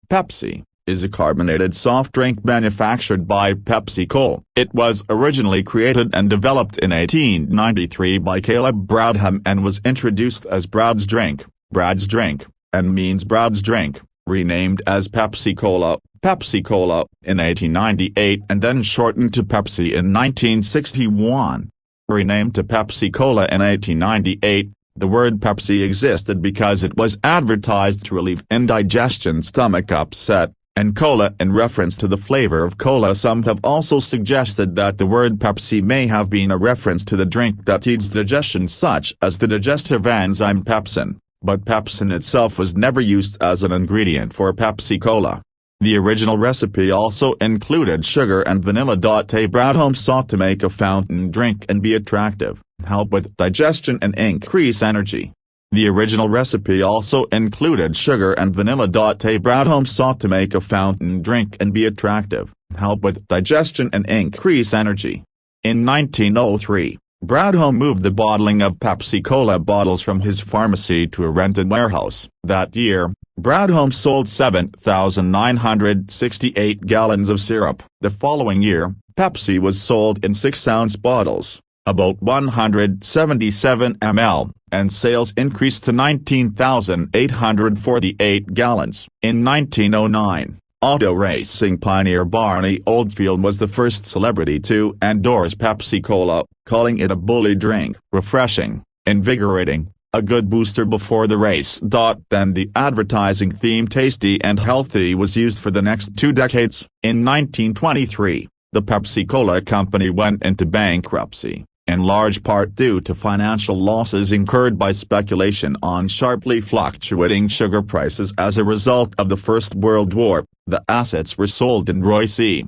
Pepsi is a carbonated soft drink manufactured by PepsiCo. It was originally created and developed in 1893 by Caleb Bradham and was introduced as Brad's drink, and means Brad's drink, renamed as Pepsi-Cola, in 1898 and then shortened to Pepsi in 1961. Renamed to Pepsi-Cola in 1898, the word Pepsi existed because it was advertised to relieve indigestion, stomach upset, and cola in reference to the flavor of cola. Some have also suggested that the word Pepsi may have been a reference to the drink that aids digestion, such as the digestive enzyme pepsin, but pepsin itself was never used as an ingredient for Pepsi-Cola. The original recipe also included sugar and vanilla. Bradham sought to make a fountain drink and be attractive, help with digestion and increase energy. The original recipe also included sugar and vanilla. Bradham sought to make a fountain drink and be attractive, help with digestion and increase energy. In 1903, Bradham moved the bottling of Pepsi-Cola bottles from his pharmacy to a rented warehouse. That year, Bradham sold 7,968 gallons of syrup. The following year, Pepsi was sold in 6-ounce bottles, about 177 ml, and sales increased to 19,848 gallons. In 1909, auto racing pioneer Barney Oldfield was the first celebrity to endorse Pepsi-Cola, calling it a bully drink, refreshing, invigorating, a good booster before the race. Then the advertising theme "tasty and healthy" was used for the next 2 decades. In 1923, the Pepsi-Cola company went into bankruptcy, in large part due to financial losses incurred by speculation on sharply fluctuating sugar prices as a result of the First World War. The assets were sold and Roy C.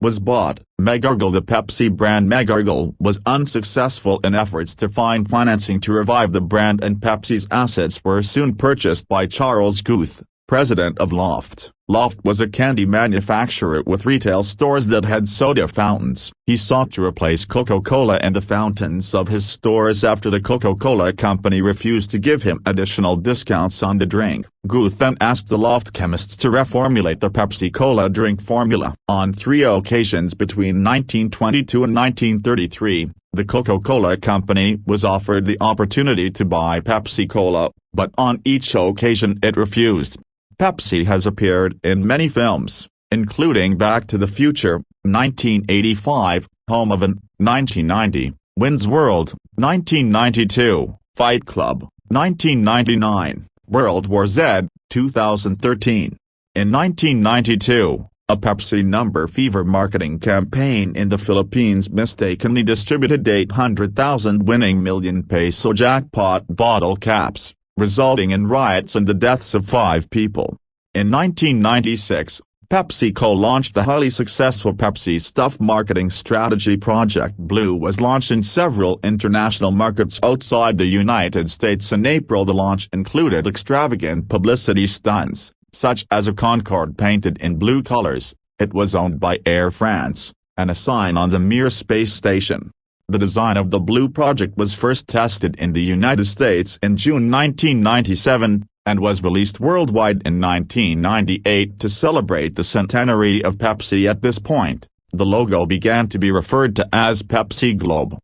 was bought. McGargle. The Pepsi brand McGargle was unsuccessful in efforts to find financing to revive the brand, and Pepsi's assets were soon purchased by Charles Guth, president of Loft. Loft was a candy manufacturer with retail stores that had soda fountains. He sought to replace Coca-Cola and the fountains of his stores after the Coca-Cola company refused to give him additional discounts on the drink. Guth then asked the Loft chemists to reformulate the Pepsi-Cola drink formula. On 3 occasions between 1922 and 1933, the Coca-Cola company was offered the opportunity to buy Pepsi-Cola, but on each occasion it refused. Pepsi has appeared in many films, including Back to the Future, 1985, Home Alone, 1990, Wayne's World, 1992, Fight Club, 1999, World War Z, 2013. In 1992, a Pepsi number fever marketing campaign in the Philippines mistakenly distributed 800,000 winning million peso jackpot bottle caps, resulting in riots and the deaths of 5 people. In 1996, PepsiCo launched the highly successful Pepsi Stuff marketing strategy. Project Blue was launched in several international markets outside the United States in April. The launch included extravagant publicity stunts, such as a Concorde painted in blue colors. It was owned by Air France, and a sign on the Mir space station. The design of the Blue project was first tested in the United States in June 1997, and was released worldwide in 1998 to celebrate the centenary of Pepsi. At this point, the logo began to be referred to as Pepsi Globe,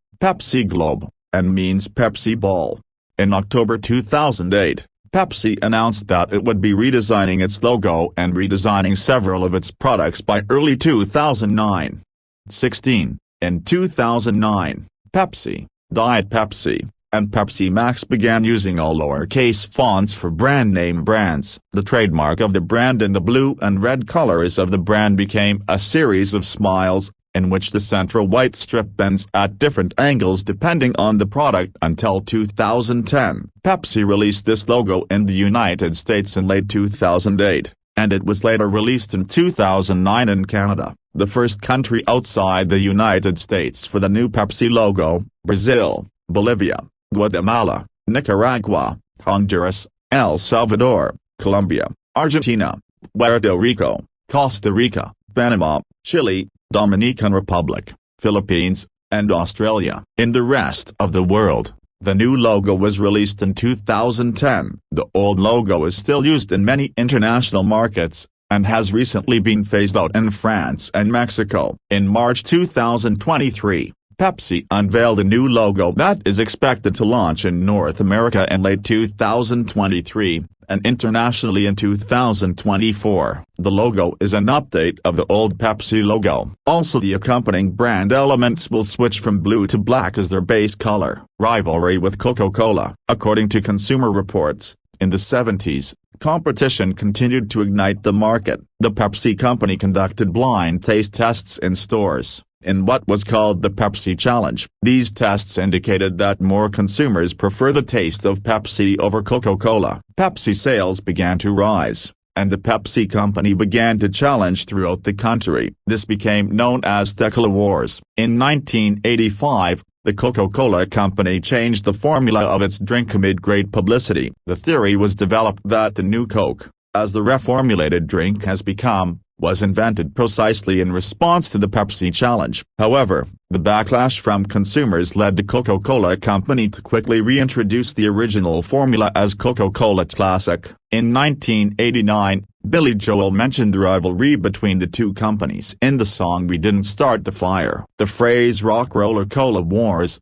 and means Pepsi Ball. In October 2008, Pepsi announced that it would be redesigning its logo and redesigning several of its products by early 2009. 16. In 2009, Pepsi, Diet Pepsi, and Pepsi Max began using all lowercase fonts for brand name brands. The trademark of the brand in the blue and red colors of the brand became a series of smiles, in which the central white strip bends at different angles depending on the product. Until 2010, Pepsi released this logo in the United States in late 2008, and it was later released in 2009 in Canada, the first country outside the United States for the new Pepsi logo. Brazil, Bolivia, Guatemala, Nicaragua, Honduras, El Salvador, Colombia, Argentina, Puerto Rico, Costa Rica, Panama, Chile, Dominican Republic, Philippines, and Australia. In the rest of the world, the new logo was released in 2010. The old logo is still used in many international markets, and has recently been phased out in France and Mexico. In March 2023, Pepsi unveiled a new logo that is expected to launch in North America in late 2023, and internationally in 2024. The logo is an update of the old Pepsi logo. Also, the accompanying brand elements will switch from blue to black as their base color. Rivalry with Coca-Cola. According to Consumer Reports, in the 70s, competition continued to ignite the market. The Pepsi company conducted blind taste tests in stores, in what was called the Pepsi Challenge. These tests indicated that more consumers prefer the taste of Pepsi over Coca-Cola. Pepsi sales began to rise, and the Pepsi company began to challenge throughout the country. This became known as the Cola Wars. In 1985, the Coca-Cola company changed the formula of its drink amid great publicity. The theory was developed that the new Coke, as the reformulated drink has become, was invented precisely in response to the Pepsi Challenge. However, the backlash from consumers led the Coca-Cola company to quickly reintroduce the original formula as Coca-Cola Classic. In 1989, Billy Joel mentioned the rivalry between the two companies in the song We Didn't Start the Fire. The phrase Rock Roller Cola Wars,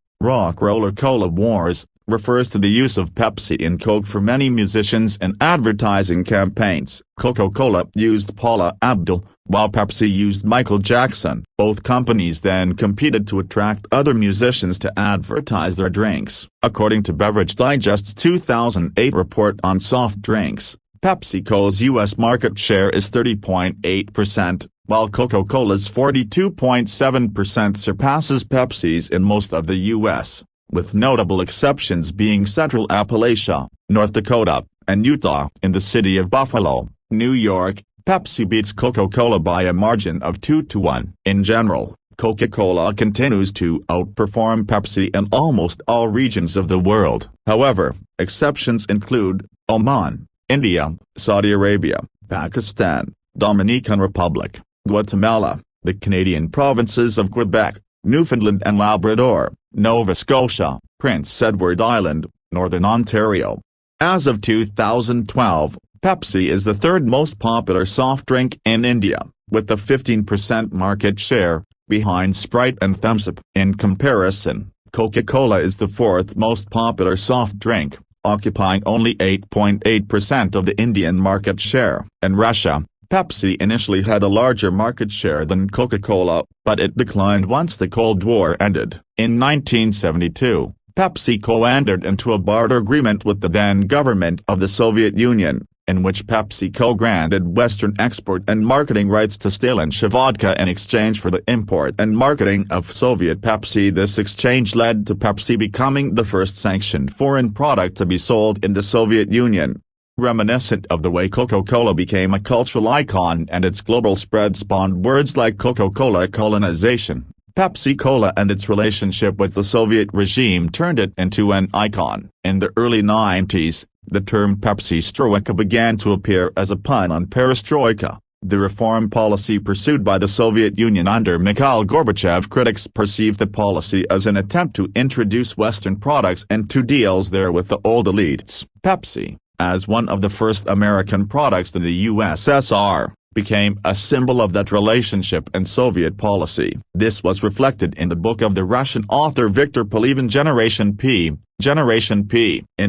refers to the use of Pepsi and Coke for many musicians and advertising campaigns. Coca-Cola used Paula Abdul, while Pepsi used Michael Jackson. Both companies then competed to attract other musicians to advertise their drinks. According to Beverage Digest's 2008 report on soft drinks, PepsiCo's U.S. market share is 30.8%, while Coca-Cola's 42.7% surpasses Pepsi's in most of the U.S., with notable exceptions being Central Appalachia, North Dakota, and Utah. In the city of Buffalo, New York, Pepsi beats Coca-Cola by a margin of 2-1. In general, Coca-Cola continues to outperform Pepsi in almost all regions of the world. However, exceptions include Oman, India, Saudi Arabia, Pakistan, Dominican Republic, Guatemala, the Canadian provinces of Quebec, Newfoundland and Labrador, Nova Scotia, Prince Edward Island, Northern Ontario. As of 2012, Pepsi is the third most popular soft drink in India, with a 15% market share, behind Sprite and Thumbs Up. In comparison, Coca-Cola is the fourth most popular soft drink, occupying only 8.8% of the Indian market share. In Russia, Pepsi initially had a larger market share than Coca-Cola, but it declined once the Cold War ended. In 1972, PepsiCo entered into a barter agreement with the then government of the Soviet Union, in which PepsiCo granted Western export and marketing rights to Stalinsha vodka in exchange for the import and marketing of Soviet Pepsi. This exchange led to Pepsi becoming the first sanctioned foreign product to be sold in the Soviet Union. Reminiscent of the way Coca-Cola became a cultural icon and its global spread spawned words like Coca-Cola colonization, Pepsi-Cola and its relationship with the Soviet regime turned it into an icon. In the early 90s, the term Pepsi-Stroika began to appear as a pun on perestroika, the reform policy pursued by the Soviet Union under Mikhail Gorbachev. Critics perceived the policy as an attempt to introduce Western products into deals there with the old elites. Pepsi, as one of the first American products in the USSR, became a symbol of that relationship and Soviet policy. This was reflected in the book of the Russian author Viktor Pelevin Generation P. In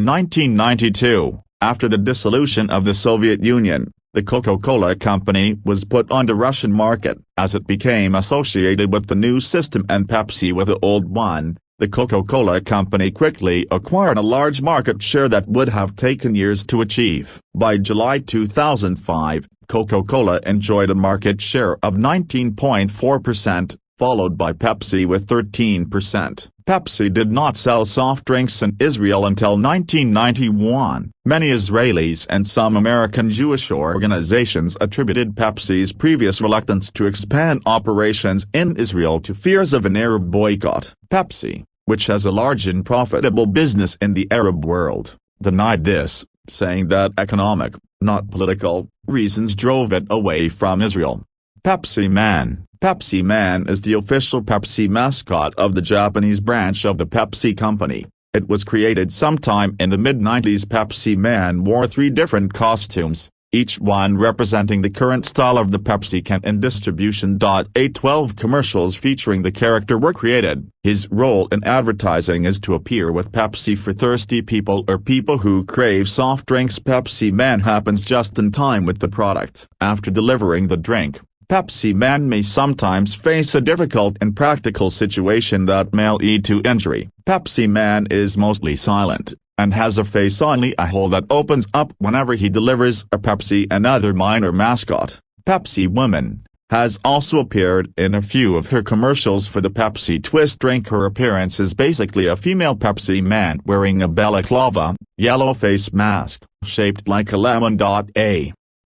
1992, after the dissolution of the Soviet Union, the Coca-Cola company was put on the Russian market. As it became associated with the new system and Pepsi with the old one, the Coca-Cola company quickly acquired a large market share that would have taken years to achieve. By July 2005, Coca-Cola enjoyed a market share of 19.4%, followed by Pepsi with 13%. Pepsi did not sell soft drinks in Israel until 1991. Many Israelis and some American Jewish organizations attributed Pepsi's previous reluctance to expand operations in Israel to fears of an Arab boycott. Pepsi, which has a large and profitable business in the Arab world, denied this, saying that economic, not political, reasons drove it away from Israel. Pepsi Man. Pepsi Man is the official Pepsi mascot of the Japanese branch of the Pepsi Company. It was created sometime in the mid-90s. Pepsi Man wore 3 different costumes, each one representing the current style of the Pepsi can in distribution. 12 commercials featuring the character were created. His role in advertising is to appear with Pepsi for thirsty people or people who crave soft drinks. Pepsi Man happens just in time with the product. After delivering the drink, Pepsi Man may sometimes face a difficult and practical situation that may lead to injury. Pepsi Man is mostly silent, and has a face only a hole that opens up whenever he delivers a Pepsi. Another minor mascot, Pepsi Woman, has also appeared in a few of her commercials for the Pepsi Twist drink. Her appearance is basically a female Pepsi Man wearing a balaclava, yellow face mask, shaped like a lemon.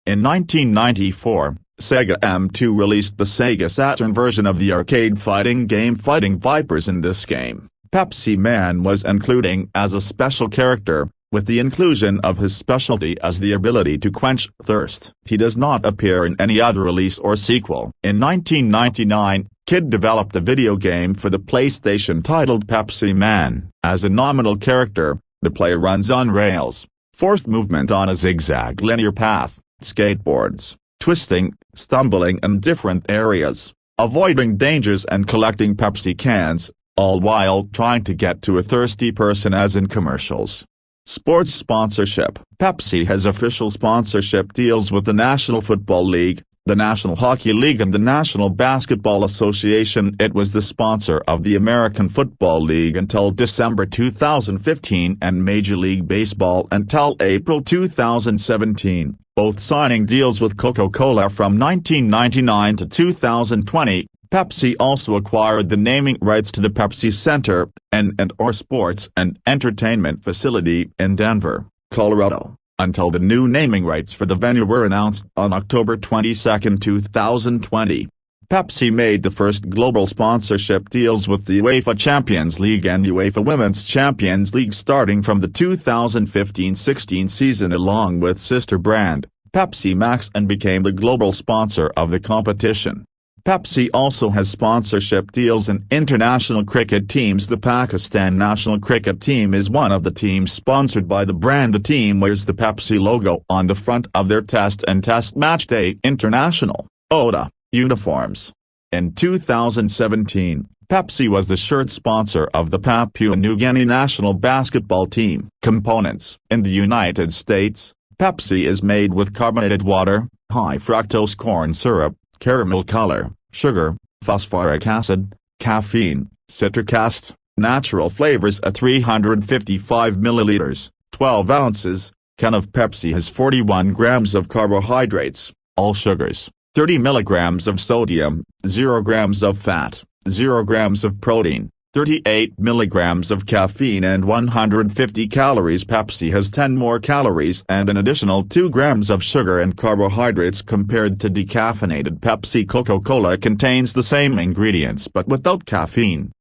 In 1994, Sega M2 released the Sega Saturn version of the arcade fighting game Fighting Vipers. In this game, Pepsi Man was including as a special character, with the inclusion of his specialty as the ability to quench thirst. He does not appear in any other release or sequel. In 1999, Kid developed a video game for the PlayStation titled Pepsi Man. As a nominal character, the player runs on rails, forced movement on a zigzag linear path, skateboards, twisting, stumbling in different areas, avoiding dangers and collecting Pepsi cans, all while trying to get to a thirsty person. As in commercials. Sports sponsorship. Pepsi has official sponsorship deals with the National Football League, the National Hockey League and the National Basketball Association. It was the sponsor of the American Football League until December 2015 and Major League Baseball until April 2017, both signing deals with Coca-Cola from 1999 to 2020. Pepsi also acquired the naming rights to the Pepsi Center, and/or sports and entertainment facility in Denver, Colorado, until the new naming rights for the venue were announced on October 22, 2020. Pepsi made the first global sponsorship deals with the UEFA Champions League and UEFA Women's Champions League starting from the 2015-16 season along with sister brand, Pepsi Max, and became the global sponsor of the competition. Pepsi also has sponsorship deals in international cricket teams. The Pakistan national cricket team is one of the teams sponsored by the brand. The team wears the Pepsi logo on the front of their Test and Test Matchday International (ODI) uniforms. In 2017, Pepsi was the shirt sponsor of the Papua New Guinea national basketball team. Components. In the United States, Pepsi is made with carbonated water, high fructose corn syrup, caramel color, sugar, phosphoric acid, caffeine, citric acid, natural flavors. A 355 milliliters, 12 ounces, can of Pepsi has 41 grams of carbohydrates, all sugars, 30 milligrams of sodium, 0 grams of fat, 0 grams of protein, 38 milligrams of caffeine and 150 calories. Pepsi has 10 more calories and an additional 2 grams of sugar and carbohydrates compared to decaffeinated Pepsi. Coca-Cola contains the same ingredients but without caffeine.